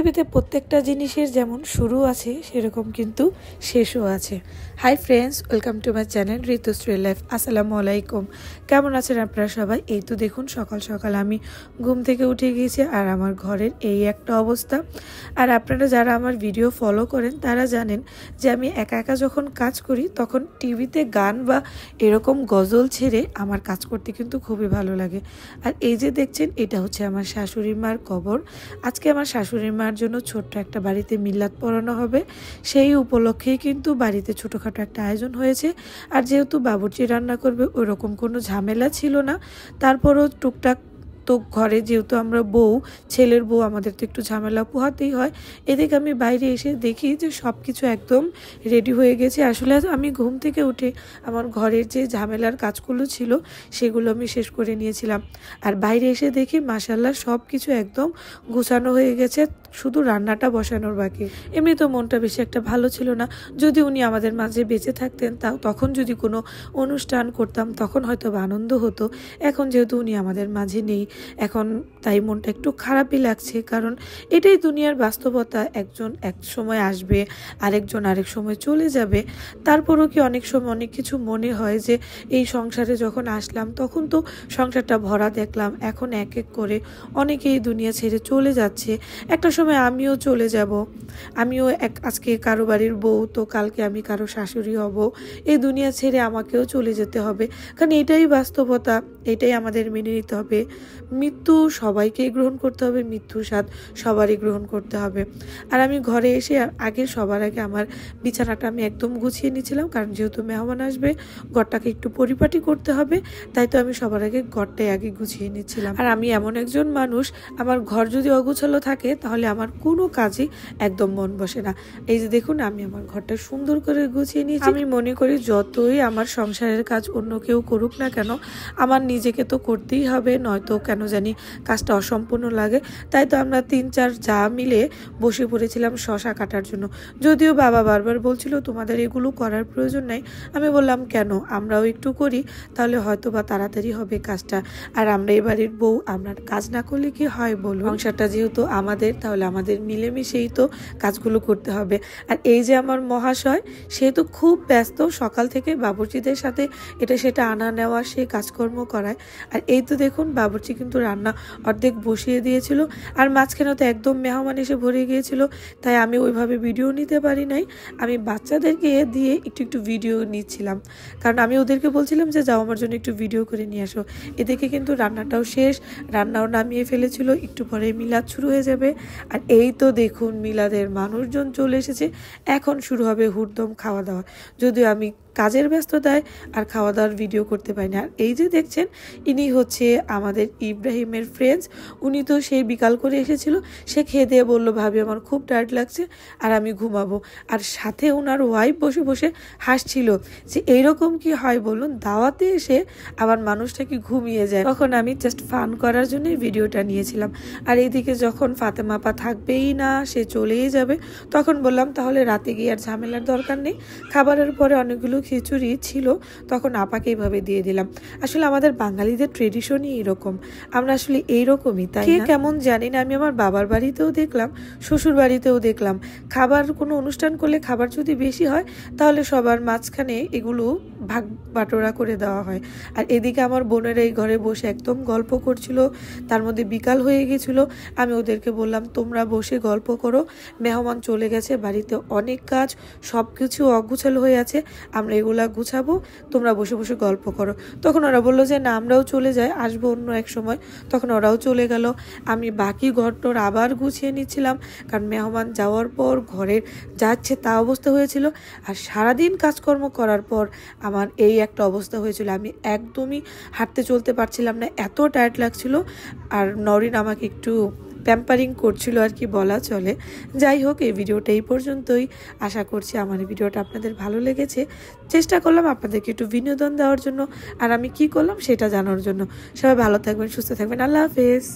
পৃথিবীতে প্রত্যেকটা জিনিসের যেমন শুরু আছে সেরকম কিন্তু শেষও আছে। Hi friends, welcome to my channel Ritushree life. আসসালামু আলাইকুম। কেমন আছেন আপনারা সবাই? এই তো দেখুন সকাল সকাল আমি ঘুম থেকে উঠে গিয়েছি আর আমার ঘরের এই একটা অবস্থা। আর আপনারা যারা আমার ভিডিও ফলো করেন তারা জানেন যে আমি একা একা যখন কাজ করি তখন টিভিতে গান বা এরকম গজল ছেড়ে আমার কাজ করতে কিন্তু খুবই ভালো লাগে। আর এই যে দেখছেন এটা হচ্ছে আমার শাশুড়ি মার কবর। আজকে আমার শাশুড়ি মার জন্য ছোট্ট একটা বাড়িতে মিলাদ পড়ানো হবে, সেই উপলক্ষেই কিন্তু বাড়িতে ছোটোখাটো একটা আয়োজন হয়েছে। আর যেহেতু বাবুর্চি রান্না করবে ওইরকম কোনো ঝামেলা ছিল না, তারপরও টুকটাক তো ঘরে যেহেতু আমরা বউ, ছেলের বউ, আমাদের তো একটু ঝামেলা পোহাতেই হয়। এদিকে আমি বাইরে এসে দেখি যে সব কিছু একদম রেডি হয়ে গেছে। আসলে আমি ঘুম থেকে উঠে আমার ঘরের যে ঝামেলার কাজগুলো ছিল সেগুলো আমি শেষ করে নিয়েছিলাম। আর বাইরে এসে দেখি মাশাআল্লাহ সব কিছু একদম গুছানো হয়ে গেছে, শুধু রান্নাটা বসানোর বাকি। এমনি তো মনটা বেশি একটা ভালো ছিল না, যদি উনি আমাদের মাঝে বেঁচে থাকতেন তখন যদি কোনো অনুষ্ঠান করতাম তখন হয়তো আনন্দ হতো। এখন যেহেতু উনি আমাদের মাঝে নেই, এখন তাই মনটা একটু খারাপই লাগছে, কারণ এটাই দুনিয়ার বাস্তবতা। একজন এক সময় আসবে, আরেকজন আরেক সময় চলে যাবে। তারপরও কি অনেক সময় অনেক কিছু মনে হয় যে এই সংসারে যখন আসলাম তখন তো সংসারটা ভরা দেখলাম, এখন এক এক করে অনেকেই দুনিয়া ছেড়ে চলে যাচ্ছে। একটা সময় আমিও চলে যাব, আমিও আজকে কারো বাড়ির বউ, তো কালকে আমি কারো শাশুড়ি হব। এই দুনিয়া ছেড়ে আমাকেও চলে যেতে হবে, কারণ এটাই বাস্তবতা, এটাই আমাদের মেনে নিতে হবে। মৃত্যু সবাইকেই গ্রহণ করতে হবে, মৃত্যুর স্বাদ সবারই গ্রহণ করতে হবে। আর আমি ঘরে এসে সবার আগে আমার বিছানাটা আমি একদম গুছিয়ে নিয়েছিলাম, কারণ যেহেতু মেহমান আসবে ঘরটাকে একটু পরিপাটি করতে হবে, তাই তো আমি সবার আগে ঘরটাই আগে গুছিয়ে নিচ্ছিলাম। আর আমি এমন একজন মানুষ, আমার ঘর যদি অগোছালো থাকে তাহলে আমার কোনো কাজই একদম মন বসে না। এই যে দেখুন আমি আমার ঘরটা সুন্দর করে গুছিয়ে নিয়েছি। আমি মনে করি যতই আমার সংসারের কাজ অন্য কেউ করুক না কেন, আমার নিজেকে তো করতেই হবে, নয়তো কেন জানি কাজটা অসম্পূর্ণ লাগে। তাই তো আমরা 3-4 যা মিলে বসে পড়েছিলাম শশা কাটার জন্য। যদিও বাবা বারবার বলছিল তোমাদের এগুলো করার প্রয়োজন নাই, আমি বললাম কেন, আমরাও একটু করি, তাহলে হয়তো বা তাড়াতাড়ি হবে কাজটা। আর আমরা এই বাড়ির বউ, আমরা কাজ না করলে কি হয় বলুন? সংসারটা যেহেতু আমাদের, তাহলে আমাদের মিলেমিশেই তো কাজগুলো করতে হবে। আর এই যে আমার মহাশয়, সে তো খুব ব্যস্ত, সকাল থেকে বাবুর্চিদের সাথে এটা সেটা আনা নেওয়া, সে কাজকর্ম করায়। আর এই তো দেখুন বাবুর্চি কিন্তু রান্না অর্ধেক বসিয়ে দিয়েছিল, আর মাঝখানে তো একদম মেহমান এসে ভরে গিয়েছিল, তাই আমি ওইভাবে ভিডিও নিতে পারি নাই। আমি বাচ্চাদেরকে দিয়ে একটু ভিডিও নিচ্ছিলাম, কারণ আমি ওদেরকে বলছিলাম যে যাও আমার জন্য একটু ভিডিও করে নিয়ে আসো। এদিকে কিন্তু রান্নাটাও শেষ, রান্নাও নামিয়ে ফেলেছিল, একটু পরে মিলাদ শুরু হয়ে যাবে। আর এই তো দেখুন মিলাদের মানুষজন চলে এসেছে, এখন শুরু হবে হুড়দম খাওয়া দাওয়া। যদিও আমি কাজের ব্যস্ততায় আর খাওয়া দাওয়ার ভিডিও করতে পারি না। আর এই যে দেখছেন ইনি হচ্ছে আমাদের ইব্রাহিমের ফ্রেন্ডস, উনি তো সেই বিকাল করে এসেছিল, সে খেয়ে দিয়ে বললো ভাবি আমার খুব টায়ার্ড লাগছে আর আমি ঘুমাবো। আর সাথে ওনার ওয়াইফ বসে বসে হাসছিল যে এইরকম কি হয় বলুন, দাওয়াতে এসে আবার মানুষটা কি ঘুমিয়ে যায়। তখন আমি জাস্ট ফান করার জন্য ভিডিওটা নিয়েছিলাম। আর এইদিকে যখন ফাতেমা আপা থাকবেই না, সে চলেই যাবে, তখন বললাম তাহলে রাতে গিয়ে আর ঝামেলার দরকার নেই। খাবারের পরে অনেকগুলো খিচুড়ি ছিল, তখন আপাকে এইভাবে দিয়ে দিলাম। আসলে আমাদের বাঙালিদের ট্রেডিশনই এরকম, আমরা আসলে এইরকমই, তাই না? কেমন জানি না, আমি আমার বাবার বাড়িতেও দেখলাম, শ্বশুর বাড়িতেও দেখলাম, খাবার কোনো অনুষ্ঠান করলে খাবার যদি বেশি হয় তাহলে সবার মাঝখানে এগুলো ভাগ বাটোরা করে দেওয়া হয়। আর এদিকে আমার বোনেরা এই ঘরে বসে একদম গল্প করছিল, তার মধ্যে বিকাল হয়ে গেছিল। আমি ওদেরকে বললাম তোমরা বসে গল্প করো, মেহমান চলে গেছে, বাড়িতে অনেক কাজ, সব কিছু অগুছালো হয়ে আছে, আমরা এগুলা গুছাবো, তোমরা বসে বসে গল্প করো। তখন ওরা বললো যে না আমরাও চলে যাই, আসবো অন্য এক সময়। তখন ওরাও চলে গেল, আমি বাকি ঘরটোর আবার গুছিয়ে নিচ্ছিলাম, কারণ মেহমান যাওয়ার পর ঘরের যাচ্ছে তা অবস্থা হয়েছিল। আর সারাদিন কাজকর্ম করার পর আমার এই একটা অবস্থা হয়েছিল, আমি একদমই হাঁটতে চলতে পারছিলাম না, এত টায়ার্ড লাগছিল। আর নরিন আমাকে একটু প্যাম্পারিং করছিল আর কি বলা চলে। যাই হোক, এই ভিডিওটা এই পর্যন্তই। আশা করছি আমার এই ভিডিওটা আপনাদের ভালো লেগেছে। চেষ্টা করলাম আপনাদেরকে একটু বিনোদন দেওয়ার জন্য, আর আমি কি করলাম সেটা জানার জন্য। সবাই ভালো থাকবেন, সুস্থ থাকবেন, আল্লাহ হাফেজ।